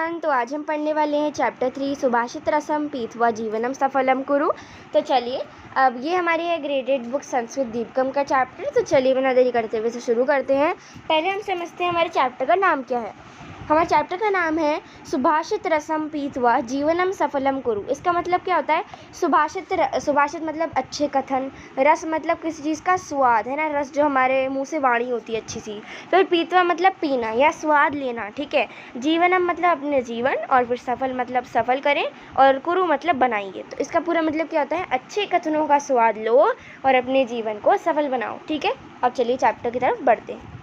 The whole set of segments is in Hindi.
एवरीवन, तो आज हम पढ़ने वाले हैं चैप्टर 3 सुभाषित रसम पीत्वा जीवनम सफलम कुरु। तो चलिए, अब ये हमारी है ग्रेडेड बुक संस्कृत दीपकम का चैप्टर। तो चलिए बिना देरी करते हुए से शुरू करते हैं। पहले हम समझते हैं हमारे चैप्टर का नाम क्या है। हमारे चैप्टर का नाम है सुभाषित रसम पीत्वा जीवनम सफलम कुरु। इसका मतलब क्या होता है? सुभाषित मतलब अच्छे कथन, रस मतलब किसी चीज़ का स्वाद है ना, रस जो हमारे मुंह से वाणी होती है अच्छी सी। फिर पीत्वा मतलब पीना या स्वाद लेना, ठीक है। जीवनम मतलब अपने जीवन, और फिर सफल मतलब सफल करें, और कुरु मतलब बनाइए। तो इसका पूरा मतलब क्या होता है? अच्छे कथनों का स्वाद लो और अपने जीवन को सफल बनाओ, ठीक है। अब चलिए चैप्टर की तरफ बढ़ते हैं।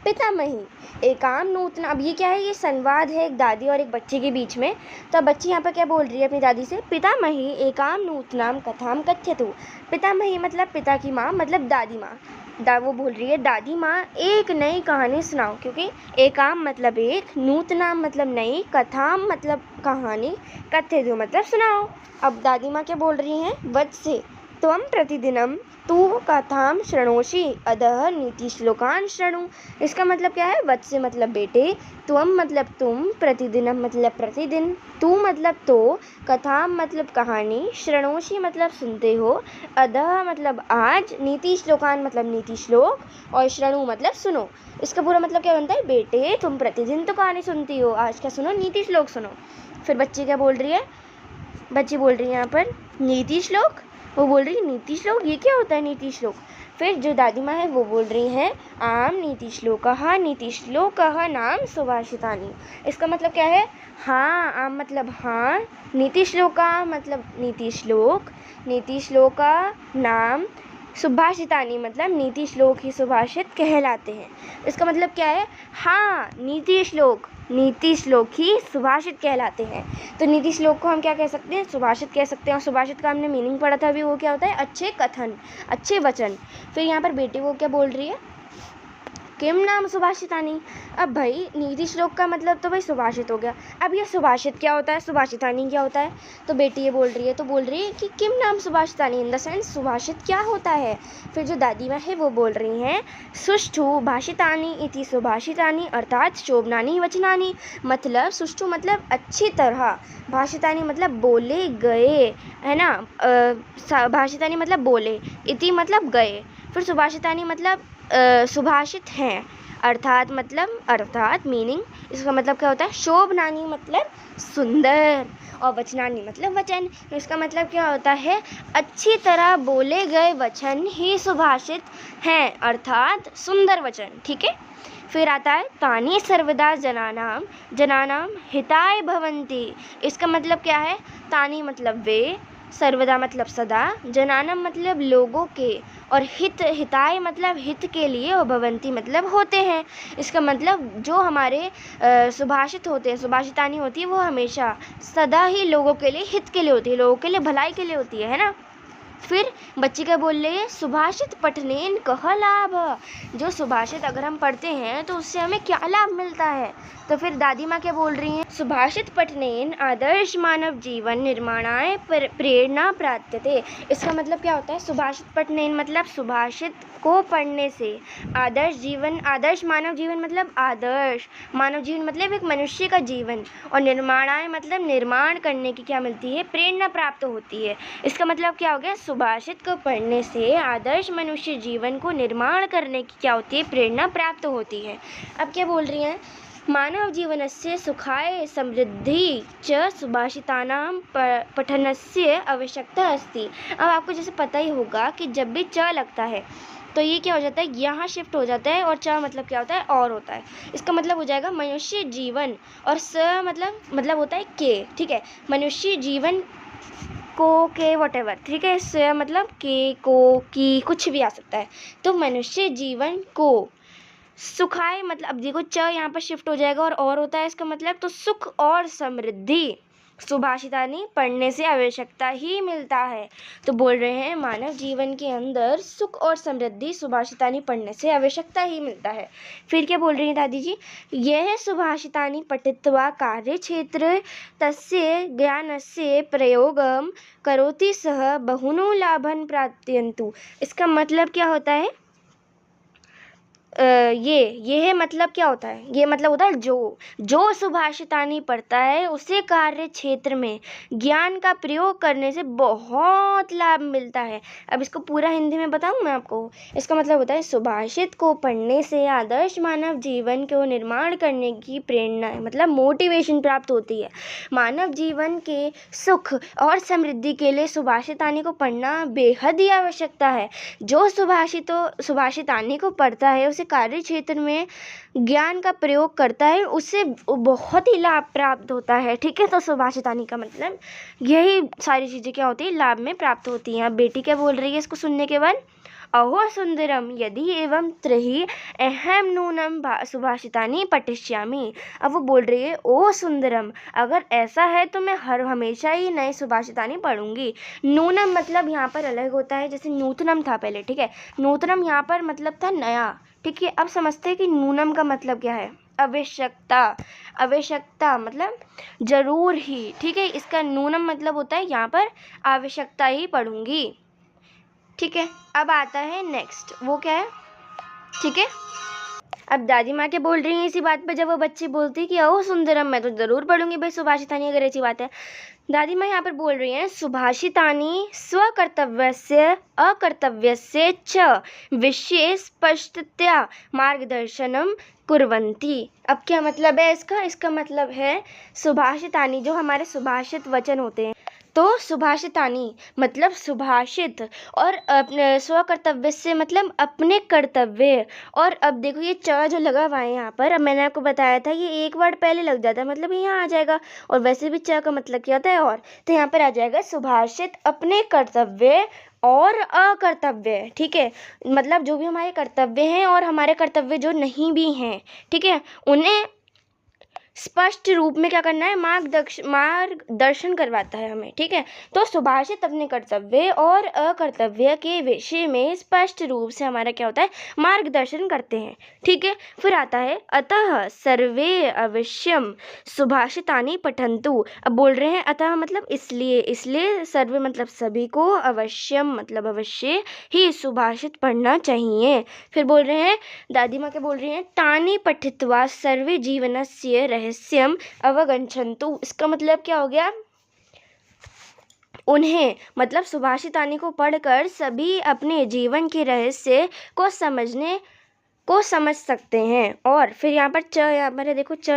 पितामही एकाम नूतना। अब ये क्या है? ये संवाद है एक दादी और एक बच्चे के बीच में। तो अब बच्ची यहाँ पर क्या बोल रही है अपनी दादी से? पितामही एकाम नूतनाम कथाम कथ्यतु। पितामही मतलब पिता की माँ, मतलब दादी माँ। वो बोल रही है दादी माँ एक नई कहानी सुनाओ, क्योंकि एकाम मतलब एक, नूतनाम मतलब नई, कथाम मतलब कहानी, कथ्यतु मतलब सुनाओ। अब दादी माँ क्या बोल रही हैं? वत्से त्वं प्रतिदिनम तू कथाम शृणोषि अधः नीतिश्लोकान् शृणु। इसका मतलब क्या है? वत्स मतलब बेटे, त्वम मतलब तुम, प्रतिदिनम मतलब प्रतिदिन, तू मतलब तो, कथाम मतलब कहानी, शृणोषि मतलब सुनते हो, अधः मतलब आज, नीति श्लोकान मतलब नीति श्लोक, और शृणु मतलब सुनो। इसका पूरा मतलब क्या बनता है? बेटे तुम प्रतिदिन तो कहानी सुनती हो, आज क्या सुनो? नीति श्लोक सुनो। फिर बच्ची क्या बोल रही है? बच्ची बोल रही है यहाँ पर नीति श्लोक। वो बोल रही है नीति श्लोक, ये क्या होता है नीति श्लोक? फिर जो दादी माँ है वो बोल रही हैं आम नीति श्लोकः नाम सुभाषितानि। इसका मतलब क्या है? हाँ, आम मतलब हाँ, नीति श्लोका मतलब नीति श्लोक, नीति श्लोका नाम सुभाषितानि मतलब नीति श्लोक ही सुभाषित कहलाते हैं। इसका मतलब क्या है? हाँ, नीति श्लोक ही सुभाषित कहलाते हैं। तो नीति श्लोक को हम क्या कह सकते हैं? सुभाषित कह सकते हैं। और सुभाषित का हमने मीनिंग पढ़ा था अभी, वो क्या होता है? अच्छे कथन, अच्छे वचन। फिर यहाँ पर बेटी वो क्या बोल रही है? किम नाम सुभाषितानि। अब भाई नीति श्लोक का मतलब तो भाई सुभाषित हो गया। अब ये सुभाषित क्या होता है, सुभाषितानि क्या होता है? तो बेटी ये बोल रही है कि किम नाम सुभाषितानि, इन द सेंस सुभाषित क्या होता है। फिर जो दादी माँ है वो बोल रही हैं सुष्ठु भाषितानि इति सुभाषितानि अर्थात शोभनानि वचनानि। मतलब सुष्ठु मतलब अच्छी तरह, भाषितानि मतलब बोले गए, है ना। भाषितानि मतलब बोले, इति मतलब गए, फिर सुभाषितानि मतलब सुभाषित हैं, अर्थात मीनिंग। इसका मतलब क्या होता है? शोभनानी मतलब सुंदर, और वचनानी मतलब वचन। तो इसका मतलब क्या होता है? अच्छी तरह बोले गए वचन ही सुभाषित हैं, अर्थात सुंदर वचन, ठीक है। फिर आता है तानि सर्वदा जनानाम हिताय भवन्ति। इसका मतलब क्या है? तानि मतलब वे, सर्वदा मतलब सदा, जनानम मतलब लोगों के, और हिताय मतलब हित के लिए, और भवंती मतलब होते हैं। इसका मतलब जो हमारे सुभाषित होते हैं, सुभाषितानी होती है, वो हमेशा सदा ही लोगों के लिए हित के लिए होती है, लोगों के लिए भलाई के लिए होती है ना। फिर बच्ची क्या बोल रही है? सुभाषित पठनेन कह लाभ। जो सुभाषित अगर हम पढ़ते हैं तो उससे हमें क्या लाभ मिलता है? तो फिर दादी माँ क्या बोल रही हैं? सुभाषित पठनेन आदर्श मानव जीवन निर्माणाय प्रेरणा प्राप्यते। इसका मतलब क्या होता है? सुभाषित पठनेन मतलब सुभाषित को पढ़ने से आदर्श मानव जीवन मतलब आदर्श मानव जीवन मतलब एक मनुष्य का जीवन, और निर्माणाय मतलब निर्माण करने की क्या मिलती है? प्रेरणा प्राप्त होती है। इसका मतलब क्या हो गया? सुभाषित को पढ़ने से आदर्श मनुष्य जीवन को निर्माण करने की क्या होती है? प्रेरणा प्राप्त होती है। अब क्या बोल रही हैं? मानव जीवनस्य सुखाय समृद्धि च सुभाषितानां पठनस्य आवश्यकता अस्ति। अब आपको जैसे पता ही होगा कि जब भी च लगता है तो ये क्या हो जाता है? यहाँ शिफ्ट हो जाता है, और च मतलब क्या होता है? और होता है। इसका मतलब हो जाएगा मनुष्य जीवन, और स मतलब होता है के, ठीक है। मनुष्य जीवन को, के वॉटेवर, ठीक है। स मतलब के, को, की, कुछ भी आ सकता है। तो मनुष्य जीवन को सुखाए मतलब, अब देखो च यहाँ पर शिफ्ट हो जाएगा और होता है, इसका मतलब तो सुख और समृद्धि सुभाषितानी पढ़ने से आवश्यकता ही मिलता है। तो बोल रहे हैं मानव जीवन के अंदर सुख और समृद्धि सुभाषितानी पढ़ने से आवश्यकता ही मिलता है। फिर क्या बोल रही हैं दादी जी? यह सुभाषितानी पठित्वा कार्य क्षेत्र तस्य ज्ञानस्य प्रयोगम करोति सह बहुनो लाभन प्राप्यन्तु। इसका मतलब क्या होता है? ये है मतलब क्या होता है, ये मतलब होता है जो सुभाषितानी पढ़ता है उसे कार्य क्षेत्र में ज्ञान का प्रयोग करने से बहुत लाभ मिलता है। अब इसको पूरा हिंदी में बताऊं मैं आपको। इसका मतलब होता है सुभाषित को पढ़ने से आदर्श मानव जीवन को निर्माण करने की प्रेरणा मतलब मोटिवेशन प्राप्त होती है। मानव जीवन के सुख और समृद्धि के लिए सुभाषितानी को पढ़ना बेहद ही आवश्यकता है। जो सुभाषितानी को पढ़ता है उसे कार्य क्षेत्र में ज्ञान का प्रयोग करता है, उससे बहुत ही लाभ प्राप्त होता है। ठीक है, तो सुभाषितानी का मतलब यही सारी चीज़ें क्या होती है, लाभ में प्राप्त होती हैं। अब बेटी क्या बोल रही है इसको सुनने के बाद, अहो सुंदरम यदि एवं त्रही अहम नूनम सुभाषितानी पठिष्यामि। अब वो बोल रही है ओ सुंदरम, अगर ऐसा है तो मैं हमेशा ही नए सुभाषितानी पढ़ूंगी। नूनम मतलब यहाँ पर अलग होता है, जैसे नूतनम था पहले। ठीक है, नूतनम यहाँ पर मतलब था नया। ठीक है, अब समझते हैं कि नूनम का मतलब क्या है, आवश्यकता मतलब जरूर ही। ठीक है, इसका नूनम मतलब होता है यहाँ पर आवश्यकता ही पढ़ूंगी। ठीक है, अब आता है नेक्स्ट, वो क्या है। ठीक है, अब दादी माँ क्या बोल रही हैं इसी बात पे, जब वो बच्ची बोलती है कि ओ सुंदरम मैं तो ज़रूर पढ़ूंगी भाई सुभाषितानी, अगर ऐसी बात है। दादी माँ यहाँ पर बोल रही हैं सुभाषितानी स्वकर्तव्यस्य अकर्तव्यस्य च विषये स्पष्टतया मार्गदर्शनम कुर्वन्ति। अब क्या मतलब है इसका मतलब है सुभाषितानी जो हमारे सुभाषित वचन होते हैं, तो सुभाषितानी मतलब सुभाषित, और अपने स्वकर्तव्य से मतलब अपने कर्तव्य। और अब देखो ये च जो लगा हुआ है यहाँ पर, अब मैंने आपको बताया था ये एक वर्ड पहले लग जाता है मतलब यहाँ आ जाएगा। और वैसे भी च का मतलब क्या होता है और, तो यहाँ पर आ जाएगा सुभाषित अपने कर्तव्य और अकर्तव्य। ठीक है, मतलब जो भी हमारे कर्तव्य हैं और हमारे कर्तव्य जो नहीं भी हैं, ठीक है, उन्हें स्पष्ट रूप में क्या करना है, मार्गदर्शन करवाता है हमें। ठीक है, तो सुभाषित अपने कर्तव्य और अकर्तव्य के विषय में स्पष्ट रूप से हमारा क्या होता है, मार्गदर्शन करते हैं। ठीक है, फिर आता है अतः सर्वे अवश्यम सुभाषितानी पठन्तु। अब बोल रहे हैं अतः मतलब इसलिए सर्वे मतलब सभी को, अवश्यम मतलब अवश्य ही सुभाषित पढ़ना चाहिए। फिर बोल रहे हैं दादी माँ क्या बोल रही हैं, तानि पठित्वा सर्वे जीवनस्य रहस्यम अवगच्छन्तु। इसका मतलब क्या हो गया, उन्हें मतलब सुभाषितानी को पढ़कर सभी अपने जीवन के रहस्य को समझ सकते हैं। और फिर यहाँ पर च यहाँ पर है, देखो च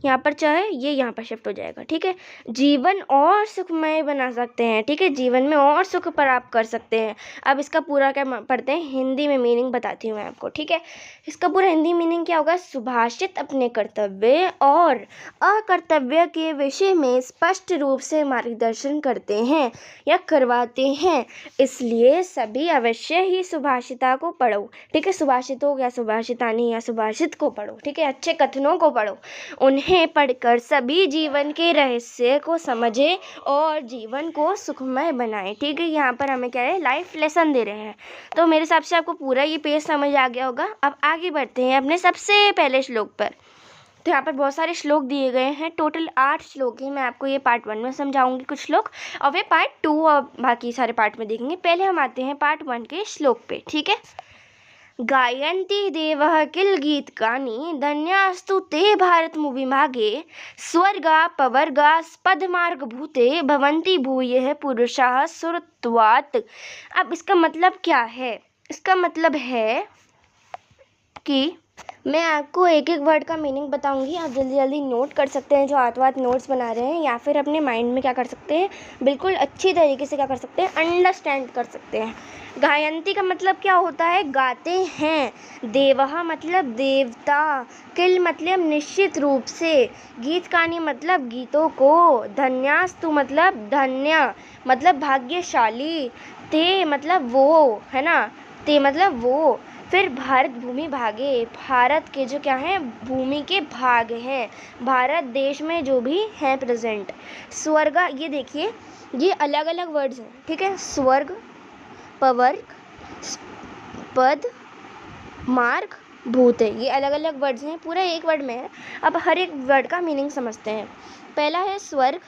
यहाँ पर च है, ये यहाँ पर शिफ्ट हो जाएगा। ठीक है, जीवन और सुखमय बना सकते हैं। ठीक है, जीवन में और सुख प्राप्त कर सकते हैं। अब इसका पूरा क्या पढ़ते हैं, हिंदी में मीनिंग बताती हूँ मैं आपको। ठीक है, इसका पूरा हिंदी मीनिंग क्या होगा, सुभाषित अपने कर्तव्य और अकर्तव्य के विषय में स्पष्ट रूप से मार्गदर्शन करते हैं या करवाते हैं, इसलिए सभी अवश्य ही सुभाषिता को पढ़ो। ठीक है, सुभाषित हो या सुभाषितानी या सुभाषित को पढ़ो। ठीक है, अच्छे कथनों को पढ़ो, उन्हें पढ़कर सभी जीवन के रहस्य को समझे और जीवन को सुखमय बनाएं। ठीक है, यहाँ पर हमें क्या है, लाइफ लेसन दे रहे हैं। तो मेरे हिसाब से आपको पूरा ये पेज समझ आ गया होगा। अब आगे बढ़ते हैं अपने सबसे पहले श्लोक पर। तो यहाँ पर बहुत सारे श्लोक दिए गए हैं, टोटल 8 श्लोक हैं। मैं आपको ये पार्ट 1 में समझाऊंगी कुछ श्लोक, और वे पार्ट 2 और बाकी सारे पार्ट में देखेंगे। पहले हम आते हैं पार्ट 1 के श्लोक पे। ठीक है, गायन्ति देवः किल गीतकानि धन्यास्तु ते भारत मुविभागे स्वर्गा पवर्गा स्पदमार्गभूते भवन्ति भूयः पुरुषाः सुरत्वात्। अब इसका मतलब क्या है, इसका मतलब है कि मैं आपको एक एक वर्ड का मीनिंग बताऊंगी, आप जल्दी जल्दी नोट कर सकते हैं जो हाथ नोट्स बना रहे हैं, या फिर अपने माइंड में क्या कर सकते हैं, बिल्कुल अच्छी तरीके से क्या कर सकते हैं, अंडरस्टैंड कर सकते हैं। गायन्ति का मतलब क्या होता है, गाते हैं। देवः मतलब देवता, किल मतलब निश्चित रूप से, गीतकानि मतलब गीतों को, धन्यास्तु मतलब धन्य मतलब भाग्यशाली, ते मतलब वो है ना, ते मतलब वो। फिर भारत भूमि भागे, भारत के जो क्या है, भूमि के भाग हैं, भारत देश में जो भी हैं प्रेजेंट। स्वर्ग, ये देखिए ये अलग अलग वर्ड्स हैं। ठीक है, स्वर्ग पवर्ग पद मार्ग भूते, ये अलग अलग वर्ड्स हैं, पूरा एक वर्ड में है। अब हर एक वर्ड का मीनिंग समझते हैं। पहला है स्वर्ग।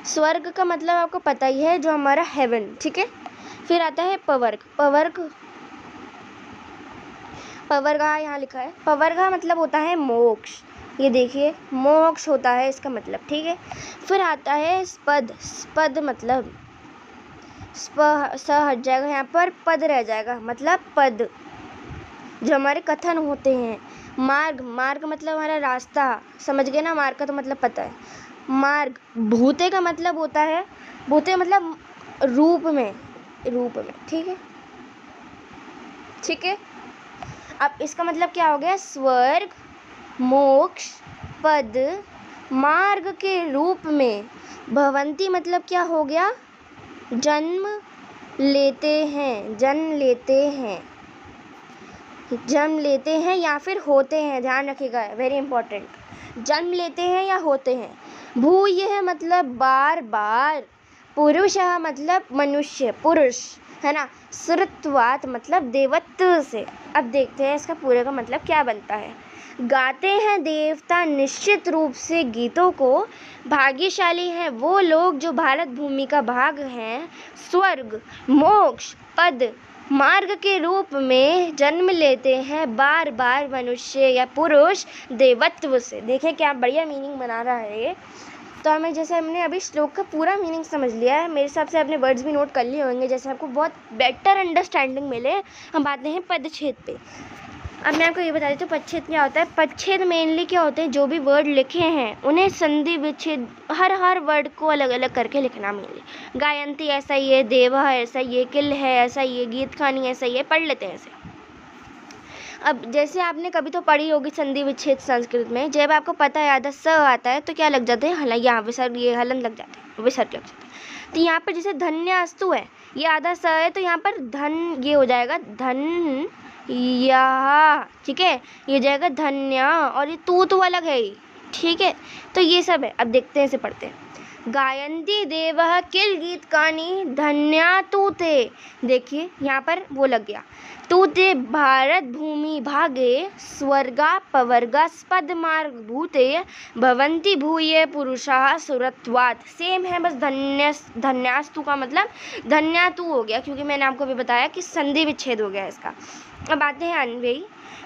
स्वर्ग का मतलब आपको पता ही है, जो हमारा हेवन। ठीक है, फिर आता है पवर्ग। पवर्ग पवर्गा यहाँ लिखा है, पवर्गा मतलब होता है मोक्ष, ये देखिए मोक्ष होता है इसका मतलब, ठीक है। फिर आता है स्पद, स्पद मतलब स हट जाएगा यहाँ पर, पद रह जाएगा मतलब पद, जो हमारे कथन होते हैं। मार्ग, मार्ग मतलब हमारा रास्ता, समझ गए ना, मार्ग का तो मतलब पता है, मार्ग। भूते का मतलब होता है, भूते मतलब रूप में, रूप में, ठीक है, ठीक है। अब इसका मतलब क्या हो गया, स्वर्ग, मोक्ष, पद, मार्ग के रूप में। भवंती मतलब क्या हो गया, जन्म लेते हैं, जन्म लेते हैं, जन्म लेते हैं या फिर होते हैं, ध्यान रखिएगा, वेरी इंपॉर्टेंट, जन्म लेते हैं या होते हैं। भूयः मतलब बार बार, पुरुषः मतलब मनुष्य, पुरुष, है ना। सुरत्वात् मतलब देवत्व से। अब देखते हैं इसका पूरे का मतलब क्या बनता है। गाते हैं देवता निश्चित रूप से गीतों को, भाग्यशाली हैं वो लोग जो भारत भूमि का भाग हैं। स्वर्ग, मोक्ष, पद, मार्ग के रूप में जन्म लेते हैं बार बार मनुष्य या पुरुष देवत्व से। देखिए क्या बढ़िया मीनिंग बना रहा है ये। तो हमें, जैसे हमने अभी श्लोक का पूरा मीनिंग समझ लिया है, मेरे हिसाब से आपने वर्ड्स भी नोट कर लिए होंगे, जैसे आपको बहुत बेटर अंडरस्टैंडिंग मिले। हम आते हैं पदच्छेद पे। अब मैं आपको ये बता देती हूँ पदच्छेद क्या होता है। पदच्छेद मेनली क्या होते हैं, जो भी वर्ड लिखे हैं उन्हें संधि विच्छेद, हर वर्ड को अलग अलग करके लिखना। मेनली गायंती ऐसा ही है, देवा ऐसा ही है, किल है ऐसा ही है, गीत खानी ऐसा ही है, पढ़ लेते हैं ऐसे। अब जैसे आपने कभी तो पढ़ी होगी संधि विच्छेद संस्कृत में, जब आपको पता है आधा स आता है तो क्या लग जाते हैं, हल, यहाँ विसर्ग, ये हलन लग जाते हैं, विसर्ग लग जाते हैं। तो यहाँ पर जैसे धन्यास्तु है, ये आधा स है तो यहाँ पर धन ये हो जाएगा धन या, ठीक है, ये जाएगा धन्या, और ये तू अलग है ही, ठीक है। तो ये सब है। अब देखते हैं, इसे पढ़ते हैं। गायन्ति देवः किल गीत कानी धन्या तू ते, देखिए यहाँ पर वो लग गया, तू ते भारत भूमि भागे, स्वर्गा पवर्गा स्पद मार्ग भूते, भवन्ति भूये पुरुषाः सुरत्वात्। सेम है, बस धन्यास्तु का मतलब धन्यातु हो गया, क्योंकि मैंने आपको भी बताया कि संधि विच्छेद हो गया इसका। अब आते हैं अन्वयी।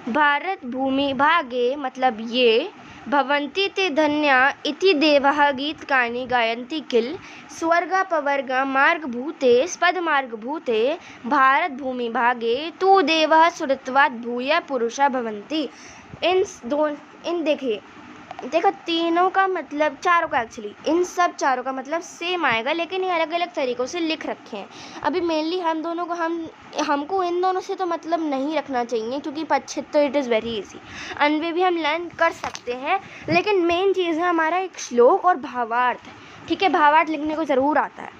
भारत भूमि भागे मतलब ये, भवन्ति ते धन्या इति देवः गीतकानि गायन्ति किल, स्वर्गा पवर्गा मार्ग भूते स्पद मार्ग भूते, भारत भूमि भागे तू देवः सुरत्वात् भूय पुरुषा भवन्ति। इन देखो तीनों का मतलब, चारों का एक्चुअली, इन सब चारों का मतलब सेम आएगा, लेकिन ये अलग अलग तरीक़ों से लिख रखे हैं। अभी मेनली हम दोनों को हमको इन दोनों से तो मतलब नहीं रखना चाहिए, क्योंकि पदच्छेद तो इट इज़ वेरी इजी, अन्वय भी हम लर्न कर सकते हैं, लेकिन मेन चीज़ है हमारा एक श्लोक और भावार्थ, ठीक है। भावार्थ लिखने को ज़रूर आता है।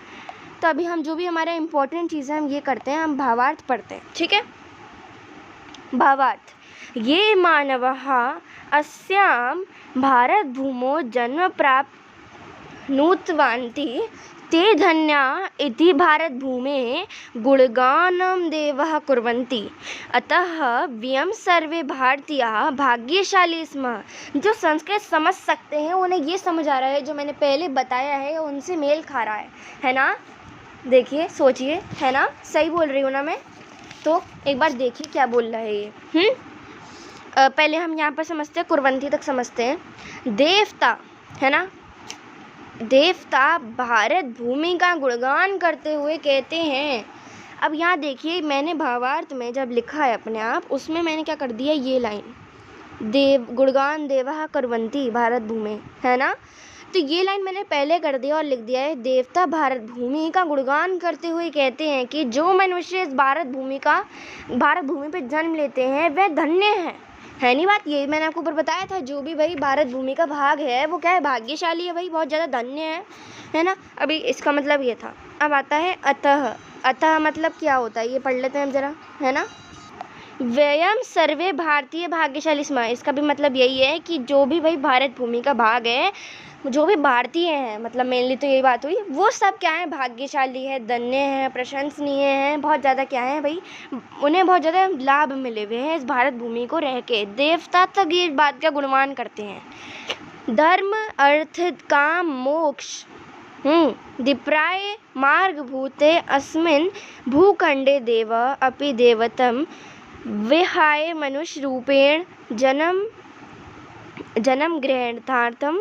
तो अभी हम जो भी हमारा इम्पोर्टेंट चीज़ है हम ये करते हैं, हम भावार्थ पढ़ते हैं, ठीक है। भावार्थ। ये मानवः अस्यां भारत भूमौ जन्म प्राप्नुवन्ति ते धन्या इति भारत भूमे गुणगानं देवः कुर्वन्ति, अतः वयं सर्वे भारतीयाः भाग्यशाली स्मः। जो संस्कृत समझ सकते हैं उन्हें ये समझ आ रहा है, जो मैंने पहले बताया है उनसे मेल खा रहा है ना। देखिए सोचिए, है ना, सही बोल रही हूँ ना मैं। तो एक बार देखिए क्या बोल रहा है ये। पहले हम यहाँ पर समझते हैं, कुर्वन्ती तक समझते हैं। देवता, है ना, देवता भारत भूमि का गुणगान करते हुए कहते हैं। अब यहाँ देखिए, मैंने भावार्थ में जब लिखा है अपने आप, उसमें मैंने क्या कर दिया, ये लाइन, देव गुणगान देवः कुर्वन्ति भारत भूमि, है ना। तो ये लाइन मैंने पहले कर दिया और लिख दिया है, देवता भारत भूमि का गुणगान करते हुए कहते हैं कि जो मनुष्य इस भारत भूमि पे जन्म लेते हैं वह धन्य है नहीं बात। ये मैंने आपको ऊपर बताया था, जो भी भाई भारत भूमि का भाग है वो क्या है, भाग्यशाली है भाई, बहुत ज़्यादा धन्य है ना। अभी इसका मतलब ये था। अब आता है अतः। अतः मतलब क्या होता है ये पढ़ लेते हैं हम ज़रा, है ना। वयम सर्वे भारतीय भाग्यशाली स्म, इसका भी मतलब यही है कि जो भी भाई भारत भूमि का भाग है, जो भी भारतीय हैं, मतलब मेनली तो यही बात हुई, वो सब क्या है, भाग्यशाली है, धन्य है, प्रशंसनीय है, बहुत ज़्यादा क्या है भाई, उन्हें बहुत ज़्यादा लाभ मिले हुए हैं इस भारत भूमि को रह के। देवता तक ये बात का गुणगान करते हैं। धर्म अर्थ काम मोक्ष दिप्राय मार्ग भूते अस्मिन् भूखंडे देव अपि देवतम विहाय मनुष्य रूपेण जन्म ग्रहणार्थम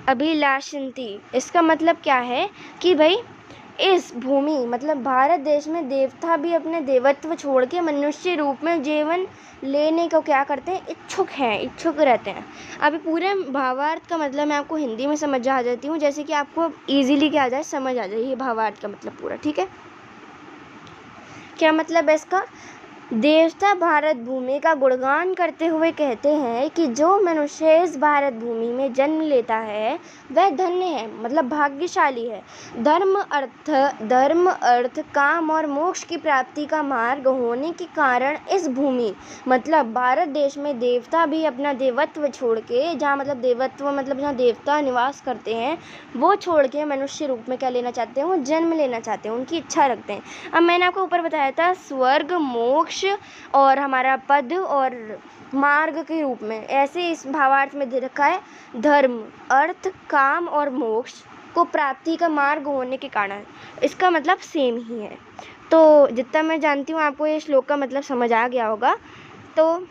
अभिलाषन्ति। इसका मतलब क्या है कि भाई इस भूमि मतलब भारत देश में देवता भी अपने देवत्व छोड़ के मनुष्य रूप में जीवन लेने को क्या करते हैं, इच्छुक रहते हैं। अभी पूरे भावार्थ का मतलब मैं आपको हिंदी में समझ आ जाती हूँ, जैसे कि आपको इजीली क्या आ जाए, समझ आ जाए ये भावार्थ का मतलब पूरा। ठीक है, क्या मतलब है इसका? देवता भारत भूमि का गुणगान करते हुए कहते हैं कि जो मनुष्य इस भारत भूमि में जन्म लेता है वह धन्य है, मतलब भाग्यशाली है। धर्म अर्थ काम और मोक्ष की प्राप्ति का मार्ग होने के कारण इस भूमि मतलब भारत देश में देवता भी अपना देवत्व छोड़ के, जहाँ मतलब देवत्व मतलब जहाँ देवता निवास करते हैं वो छोड़ के मनुष्य रूप में क्या लेना चाहते हैं, वो जन्म लेना चाहते हैं, उनकी इच्छा रखते हैं। अब मैंने आपको ऊपर बताया था स्वर्ग, मोक्ष और हमारा पद और मार्ग के रूप में, ऐसे इस भावार्थ में दे रखा है धर्म अर्थ काम और मोक्ष को प्राप्ति का मार्ग होने के कारण। इसका मतलब सेम ही है। तो जितना मैं जानती हूँ आपको ये श्लोक का मतलब समझ आ गया होगा। तो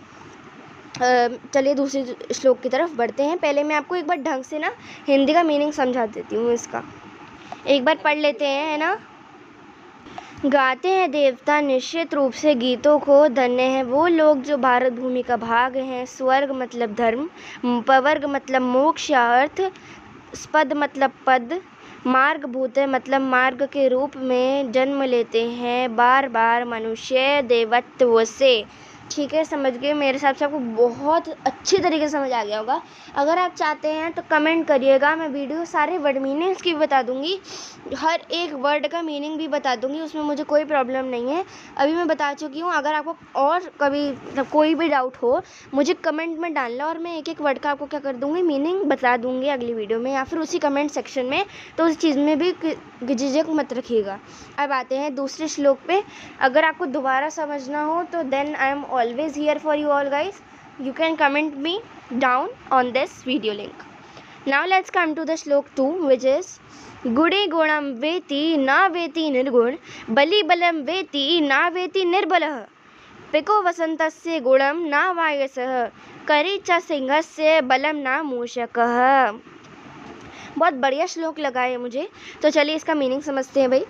चलिए दूसरे श्लोक की तरफ बढ़ते हैं। पहले मैं आपको एक बार ढंग से ना हिंदी का मीनिंग समझा देती हूँ, इसका एक बार पढ़ लेते हैं, है ना। गाते हैं देवता निश्चित रूप से गीतों को, धन्य हैं वो लोग जो भारत भूमि का भाग हैं। स्वर्ग मतलब धर्म, पवर्ग मतलब मोक्ष या अर्थ, पद मतलब पद, मार्ग भूत मतलब मार्ग के रूप में जन्म लेते हैं बार बार मनुष्य देवत्व से। ठीक है, समझ गए? मेरे हिसाब से आपको बहुत अच्छी तरीके से समझ आ गया होगा। अगर आप चाहते हैं तो कमेंट करिएगा, मैं वीडियो सारे वर्ड मीनिंग्स की भी बता दूंगी, हर एक वर्ड का मीनिंग भी बता दूंगी, उसमें मुझे कोई प्रॉब्लम नहीं है। अभी मैं बता चुकी हूँ। अगर आपको और कभी कोई भी डाउट हो मुझे कमेंट में डालना, और मैं एक एक वर्ड का आपको क्या कर दूँगी, मीनिंग बता दूँगी अगली वीडियो में या फिर उसी कमेंट सेक्शन में। तो उस चीज़ में भी झिझक मत रखिएगा। अब आते हैं दूसरे श्लोक पे। अगर आपको दोबारा समझना हो तो then I am always here for you all guys, you can comment me down on this video link. Now let's come to the श्लोक 2 which is गुणे गुणम वेति न वेति निर्गुण, बलि बलम वेति न वेति निर्बलः, पिको वसन्तस्य गुणम न वायसः, करी च सिंहस्य बलम न मूषकः। बहुत बढ़िया श्लोक लगा है मुझे। तो चलिए इसका मीनिंग समझते हैं भाई।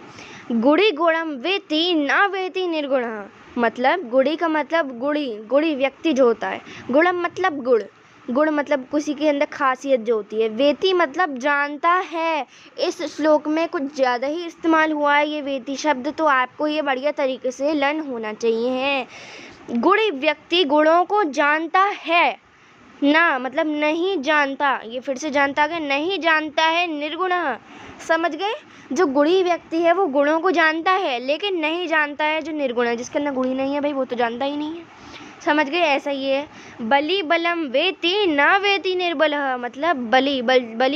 गुड़ी गुणम वेति न वेति निर्गुण, मतलब गुड़ी का मतलब गुड़ी व्यक्ति जो होता है, गुणम मतलब गुण मतलब किसी के अंदर खासियत जो होती है, वेति मतलब जानता है। इस श्लोक में कुछ ज़्यादा ही इस्तेमाल हुआ है ये वेति शब्द, तो आपको ये बढ़िया तरीके से लर्न होना चाहिए। गुड़ी व्यक्ति गुणों को जानता है, ना मतलब नहीं जानता, ये फिर से जानता है, नहीं जानता है, निर्गुण। समझ गए? जो गुणी व्यक्ति है वो गुणों को जानता है लेकिन नहीं जानता है जो निर्गुण है, जिसके अंदर गुणी नहीं है भाई वो तो जानता ही नहीं है। समझ गए? ऐसा ही है। बलि बलम वेति न वेति निर्बलः, मतलब बलि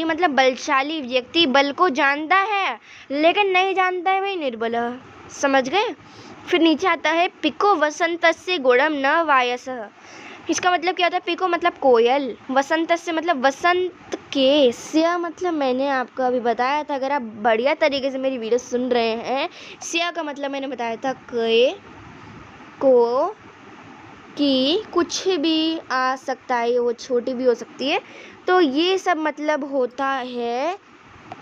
मतलब बलशाली व्यक्ति बल को जानता है लेकिन नहीं जानता है भाई निर्बलः। समझ गए? फिर नीचे आता है पिको वसन्तस्य गुणम न वायसः। इसका मतलब क्या होता है? पिको मतलब कोयल, वसन्तस्य मतलब वसंत के, स्या मतलब मैंने आपको अभी बताया था, अगर आप बढ़िया तरीके से मेरी वीडियो सुन रहे हैं, स्या का मतलब मैंने बताया था के, को, की, कुछ भी आ सकता है, वो छोटी भी हो सकती है। तो ये सब मतलब होता है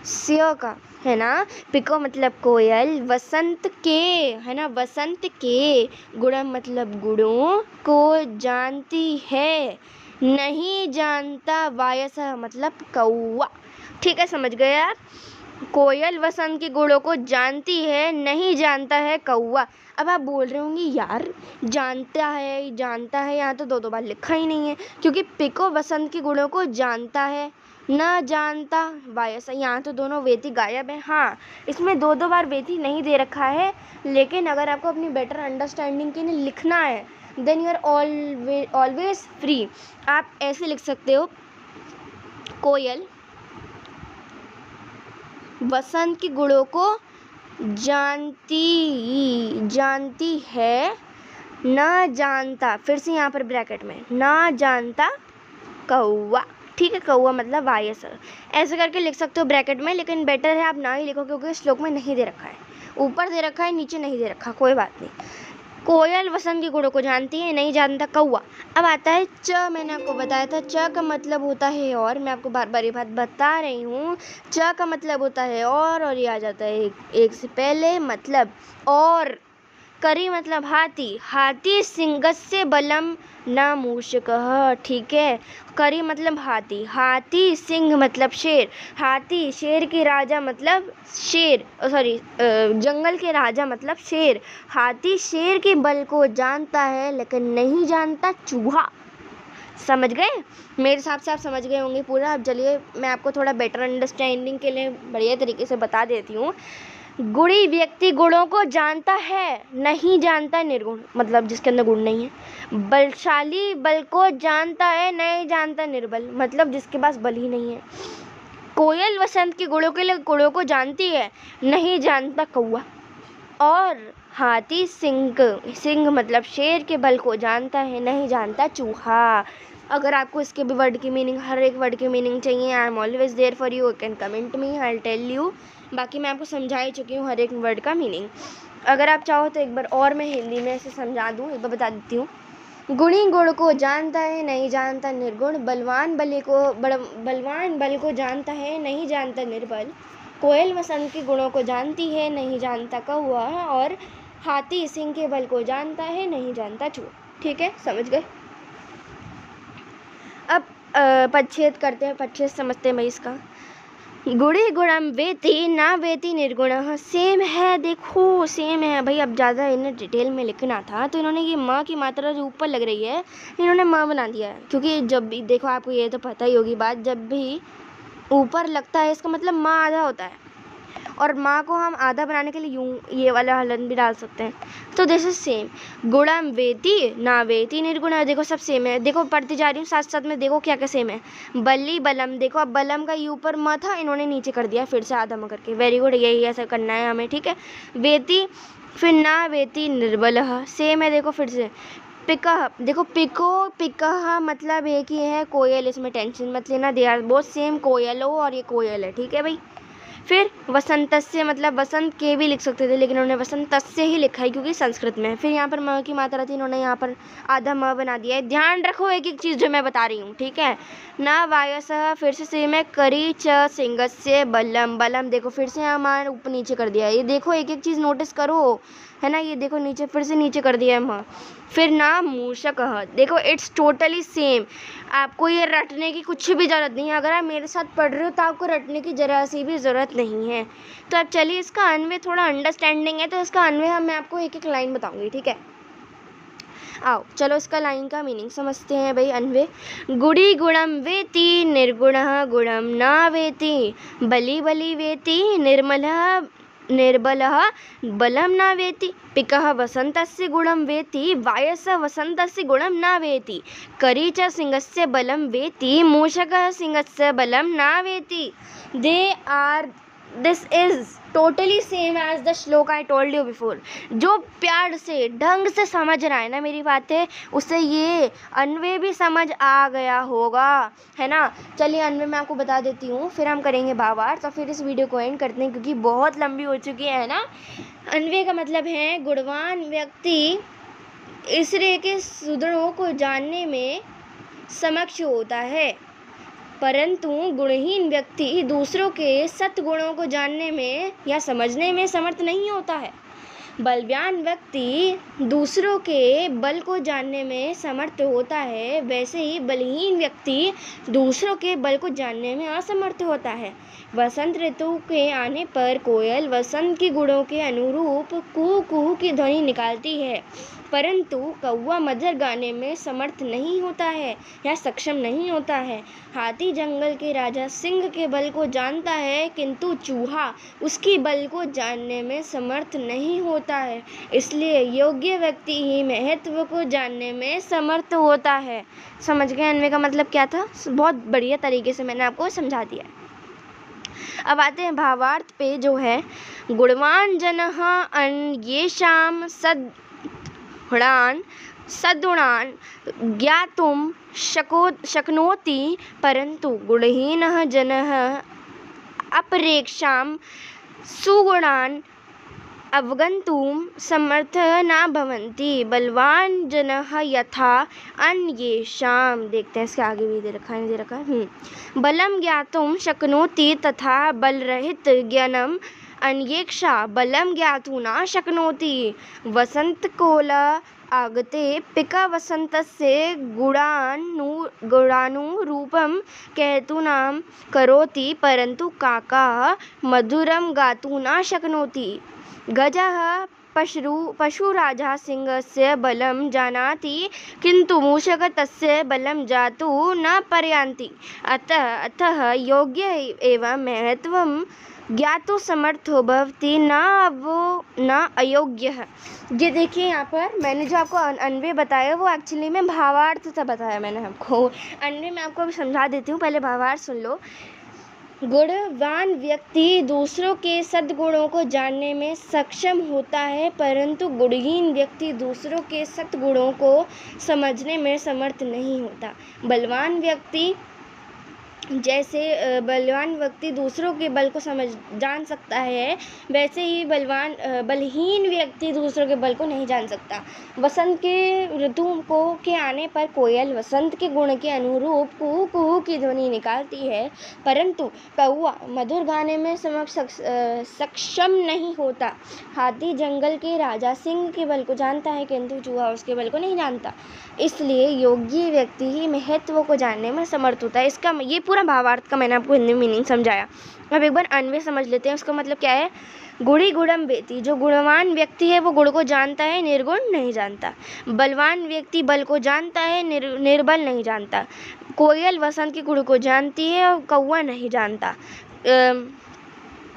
स्या का, है ना। पिको मतलब कोयल, वसंत के, है ना, वसंत के, गुणम मतलब गुणों को जानती है, नहीं जानता, वायसा मतलब कौवा। ठीक है, समझ गए आप? कोयल वसंत के गुणों को जानती है, नहीं जानता है कौवा। अब आप बोल रहे होंगे यार जानता है यहाँ तो दो बार लिखा ही नहीं है, क्योंकि पिको वसंत के गुणों को जानता है, न जानता वायसा, यहाँ तो दोनों वेती गायब है। हाँ, इसमें दो बार वेती नहीं दे रखा है, लेकिन अगर आपको अपनी बेटर अंडरस्टैंडिंग के लिए लिखना है then you are always free. आप ऐसे लिख सकते हो, कोयल वसंत के गुणों को जानती है, न जानता, फिर से यहाँ पर ब्रैकेट में न जानता कौवा। ठीक है, कौवा मतलब वायस, ऐसे करके लिख सकते हो ब्रैकेट में, लेकिन बेटर है आप ना ही लिखो क्योंकि श्लोक में नहीं दे रखा है, ऊपर दे रखा है नीचे नहीं दे रखा, कोई बात नहीं। कोयल वसंत के गुणों को जानती है, नहीं जानता कौवा। अब आता है च। मैंने आपको बताया था च का मतलब होता है और, मैं आपको बार बार ये बात बता रही हूँ। च का मतलब होता है और ये आ जाता है एक से पहले मतलब और। करी मतलब हाथी, हाथी सिंगस्य बलम न मूषकः, ठीक है। करी मतलब हाथी, हाथी सिंह मतलब शेर, हाथी शेर के राजा मतलब शेर, सॉरी जंगल के राजा मतलब शेर। हाथी शेर के बल को जानता है लेकिन नहीं जानता चूहा। समझ गए? मेरे हिसाब से आप समझ गए होंगे पूरा। अब चलिए मैं आपको थोड़ा बेटर अंडरस्टैंडिंग के लिए बढ़िया तरीके से बता देती हूँ। गुणी व्यक्ति गुणों को जानता है, नहीं जानता निर्गुण, मतलब जिसके अंदर गुण नहीं है। बलशाली बल को जानता है, नहीं जानता निर्बल, मतलब जिसके पास बल ही नहीं है। कोयल वसंत के गुणों को जानती है, नहीं जानता कौवा। और हाथी सिंह मतलब शेर के बल को जानता है, नहीं जानता चूहा। अगर आपको इसके भी वर्ड की मीनिंग, हर एक वर्ड की मीनिंग चाहिए, I am always there for you, you can comment me, I will tell you. बाकी मैं आपको समझा ही चुकी हूँ हर एक वर्ड का मीनिंग। अगर आप चाहो तो एक बार और मैं हिंदी में ऐसे समझा दूँ, एक बार बता देती हूँ। गुणी गुण को जानता है, नहीं जानता निर्गुण। बलवान बल को जानता है, नहीं जानता निर्बल। कोयल वसंत के गुणों को जानती है, नहीं जानता कौवा। और हाथी सिंह के बल को जानता है, नहीं जानता चूहा। ठीक है, समझ गए? अब पदच्छेद करते हैं, पदच्छेद समझते हैं भाई इसका। गुणी गुणम वेति ना वेति निर्गुणः, सेम है, देखो सेम है भाई। अब ज़्यादा इन्हें डिटेल में लिखना था तो इन्होंने ये माँ की मात्रा जो ऊपर लग रही है इन्होंने माँ बना दिया है, क्योंकि जब भी देखो, आपको ये तो पता ही होगी बात, जब भी ऊपर लगता है इसका मतलब माँ आधा होता है, और माँ को हम आधा बनाने के लिए यूँ ये वाला हलन भी डाल सकते हैं। तो दिस इज सेम। गुणम वेति ना वेति निर्गुण, देखो सब सेम है। देखो पढ़ती जा रही हूँ साथ साथ में, देखो क्या क्या सेम है। बल्ली बलम, देखो अब बलम का ये ऊपर म था, इन्होंने नीचे कर दिया फिर से आधा म करके। वेरी गुड, यही ऐसा करना है हमें, ठीक है। वेति, फिर ना वेति निर्बलः, सेम है। देखो फिर से पिकः, देखो पिकः मतलब एक ही है, कोयल, इसमें टेंशन मत लेना, दे आर बोथ सेम, कोयल हो और ये कोयल है, ठीक है भाई। फिर वसंतस्य मतलब वसंत के भी लिख सकते थे, लेकिन उन्होंने वसंतस्य ही लिखा है क्योंकि संस्कृत में है। फिर यहाँ पर म की मात्रा थी, इन्होंने यहाँ पर आधा म बना दिया है। ध्यान रखो एक एक चीज़ जो मैं बता रही हूँ, ठीक है ना। वायसः, फिर से सेम है। करी च सिंगस्य बलम, बलम देखो फिर से हमारे ऊपर नीचे कर दिया है। ये देखो एक एक चीज़ नोटिस करो, है ना। ये देखो नीचे फिर से नीचे कर दिया है म। फिर ना मूषकः, देखो इट्स टोटली सेम। आपको ये रटने की कुछ भी ज़रूरत नहीं है। अगर आप मेरे साथ पढ़ रहे हो तो आपको रटने की ज़रा सी भी ज़रूरत नहीं है। तो अब चलिए इसका अन्वय, थोड़ा अंडरस्टैंडिंग है तो इसका अन्वय मैं आपको एक एक लाइन बताऊंगी, ठीक है। आओ चलो इसका लाइन का मीनिंग समझते हैं भाई। अन्वय, गुड़ी गुणम वेति निर्गुणः गुणम न वेति, बलि बलि वेति निर्बलः बलम न वेति, पिकः वसन्तस्य गुणं वेति, वायसः वसन्तस्य गुणं न वेति, करी च सिंहस्य बलं वेति, मूषकः सिंहस्य बलं न वेति। This is totally same as the shloka I told you before. जो प्यार से ढंग से समझ रहा है ना मेरी बातें, उससे ये अन्वय भी समझ आ गया होगा, है ना। चलिए अन्वय मैं आपको बता देती हूँ, फिर हम करेंगे भावार्थ, तो फिर इस वीडियो को एंड करते हैं क्योंकि बहुत लंबी हो चुकी है ना। अन्वय का मतलब है, गुणवान व्यक्ति इसरे के सुदृढ़ों को जानने में समक्ष होता है, परंतु गुणहीन व्यक्ति दूसरों के सत्गुणों को जानने में या समझने में समर्थ नहीं होता है। बलवान व्यक्ति दूसरों के बल को जानने में समर्थ होता है, वैसे ही बलहीन व्यक्ति दूसरों के बल को जानने में असमर्थ होता है। वसंत ऋतु के आने पर कोयल वसंत के गुणों के अनुरूप कुहू कुहू की ध्वनि निकालती है, परंतु कौवा मधुर गाने में समर्थ नहीं होता है या सक्षम नहीं होता है। हाथी जंगल के राजा सिंह के बल को जानता है, किंतु चूहा उसकी बल को जानने में समर्थ नहीं होता है। इसलिए योग्य व्यक्ति ही महत्व को जानने में समर्थ होता है। समझ गए अन्वय का मतलब क्या था? बहुत बढ़िया तरीके से मैंने आपको समझा दिया। अब आते हैं भावार्थ पे, जो है गुणवान जनः अन्येषां सद्गुणान् ज्ञातुं शक्नोति, परंतु गुणहीनः जनः अपरेषां सुगुणान् अवगन्तुं समर्थः न भवन्ति बलवान् जनः यथा अन्येषां। देखते हैं इसके आगे भी दे रखा है, नहीं दे रखा है। बलं ज्ञातुं शक्नोति तथा बलरहित ज्ञानम् अन्येषा बलं ज्ञातुं न शक्नोति। वसन्तकोल आगते पिका वसन्तस्य गुणानुरूपं कहेतूनां करोति परन्तु काकः मधुरं गातुं न शक्नोति। गजः पशुराजः सिंहस्य बलं जानाति किन्तु मूषकः तस्य बलं जातुं न पर्यान्ति। अतः योग्य एव महत्त्वं ज्ञातुं समर्थो भवति न अयोग्यः। ये देखिए यहाँ पर मैंने जो आपको अन्वय बताया वो एक्चुअली में भावार्थ से बताया मैंने आपको। अन्वय मैं आपको अभी समझा देती हूँ, पहले भावार्थ सुन लो। गुणवान व्यक्ति दूसरों के सद्गुणों को जानने में सक्षम होता है परंतु गुणहीन व्यक्ति दूसरों के सद्गुणों को समझने में समर्थ नहीं होता। बलवान व्यक्ति बलवान व्यक्ति दूसरों के बल को जान सकता है, वैसे ही बलहीन व्यक्ति दूसरों के बल को नहीं जान सकता। वसंत के ऋतु के आने पर कोयल वसंत के गुण के अनुरूप कुहू कुहू की ध्वनि निकालती है परंतु कौवा मधुर गाने में सक्षम नहीं होता। हाथी जंगल के राजा सिंह के बल को जानता है किंतु चूहा उसके बल को नहीं जानता। इसलिए योगी व्यक्ति ही महत्व को जानने में समर्थ होता है। इसका ये पूरा भावार्थ का मैंने आपको हिंदी मीनिंग समझाया। अब एक बार अन्वय समझ लेते हैं। उसका मतलब क्या है? गुणी गुणम वेति, जो गुणवान व्यक्ति है वो गुण को जानता है, निर्गुण नहीं जानता। बलवान व्यक्ति बल को जानता है, निर्बल नहीं जानता। कोयल वसंत के गुण को जानती है और कौवा नहीं जानता।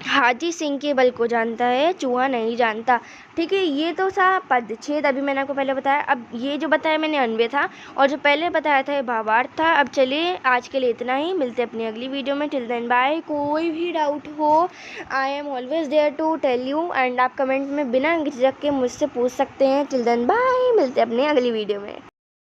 हाथी सिंह के बल को जानता है, चूहा नहीं जानता। ठीक है, ये तो था पदच्छेद, अभी मैंने आपको पहले बताया। अब ये जो बताया मैंने अन्वय था और जो पहले बताया था ये भावार्थ था। अब चलिए आज के लिए इतना ही, मिलते हैं अपनी अगली वीडियो में। Till then bye. कोई भी डाउट हो I am always there to tell you and आप कमेंट में बिना झिझक के मुझसे पूछ सकते हैं। टिल देन बाय, मिलते हैं अपनी अगली वीडियो में।